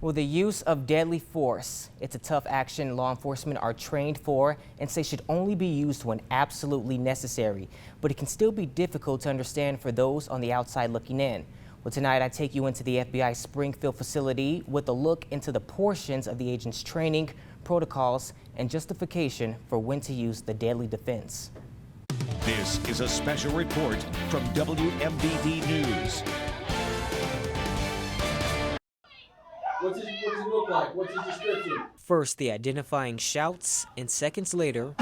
Well, the use of deadly force, it's a tough action law enforcement are trained for and say should only be used when absolutely necessary. But it can still be difficult to understand for those on the outside looking in. Well, tonight I take you into the FBI Springfield facility with a look into the portions of the agent's training, protocols, and justification for when to use the deadly defense. This is a special report from WMBD News. What does he look like? What's his description? First, the identifying shouts, and seconds later,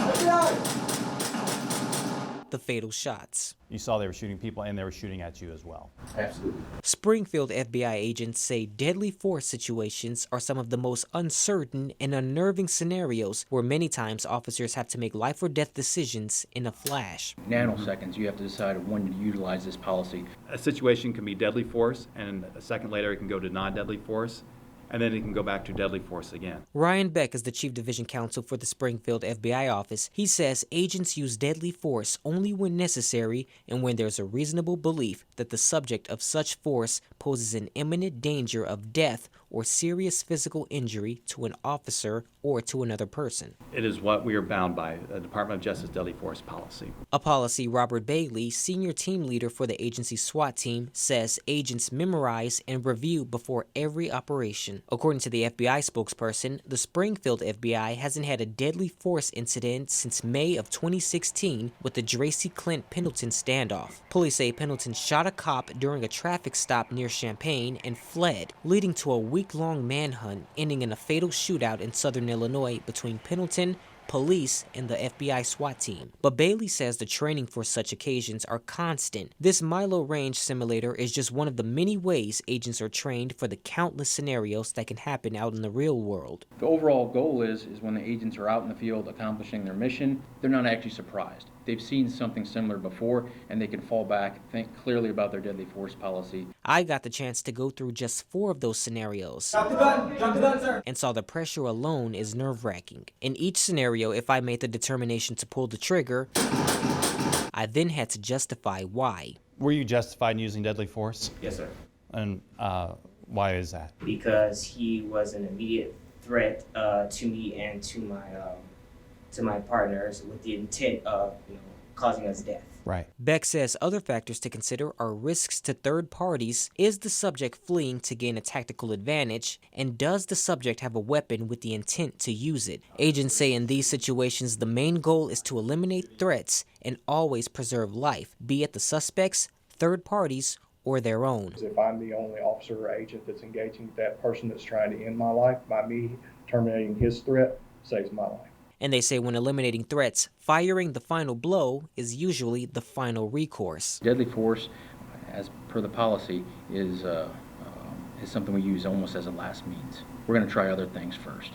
the fatal shots. You saw they were shooting people and they were shooting at you as well. Absolutely. Springfield FBI agents say deadly force situations are some of the most uncertain and unnerving scenarios where many times officers have to make life or death decisions in a flash. Nanoseconds, you have to decide when to utilize this policy. A situation can be deadly force, and a second later it can go to non-deadly force, and then it can go back to deadly force again. Ryan Beck is the Chief Division Counsel for the Springfield FBI office. He says agents use deadly force only when necessary and when there's a reasonable belief that the subject of such force poses an imminent danger of death or serious physical injury to an officer or to another person. It is what we are bound by, the Department of Justice deadly force policy. A policy Robert Bailey, senior team leader for the agency's SWAT team, says agents memorize and review before every operation. According to the FBI spokesperson, the Springfield FBI hasn't had a deadly force incident since May of 2016 with the Tracy Clint Pendleton standoff. Police say Pendleton shot a cop during a traffic stop near Champaign and fled, leading to a week-long manhunt ending in a fatal shootout in southern Illinois between Pendleton, police, and the FBI SWAT team. But Bailey says the training for such occasions are constant. This Milo Range simulator is just one of the many ways agents are trained for the countless scenarios that can happen out in the real world. The overall goal is when the agents are out in the field accomplishing their mission, they're not actually surprised. They've seen something similar before, and they can fall back, think clearly about their deadly force policy. I got the chance to go through just 4 of those scenarios. Drop the gun, sir. And saw the pressure alone is nerve-wracking. In each scenario, if I made the determination to pull the trigger, I then had to justify why. Were you justified in using deadly force? Yes, sir. And why is that? Because he was an immediate threat to me and to my partners with the intent of causing us death. Right. Beck says other factors to consider are risks to third parties. Is the subject fleeing to gain a tactical advantage? And does the subject have a weapon with the intent to use it? Agents say in these situations, the main goal is to eliminate threats and always preserve life, be it the suspects, third parties, or their own. If I'm the only officer or agent that's engaging with that person that's trying to end my life, by me terminating his threat saves my life. And they say when eliminating threats, firing the final blow is usually the final recourse. Deadly force, as per the policy, is something we use almost as a last means. We're going to try other things first.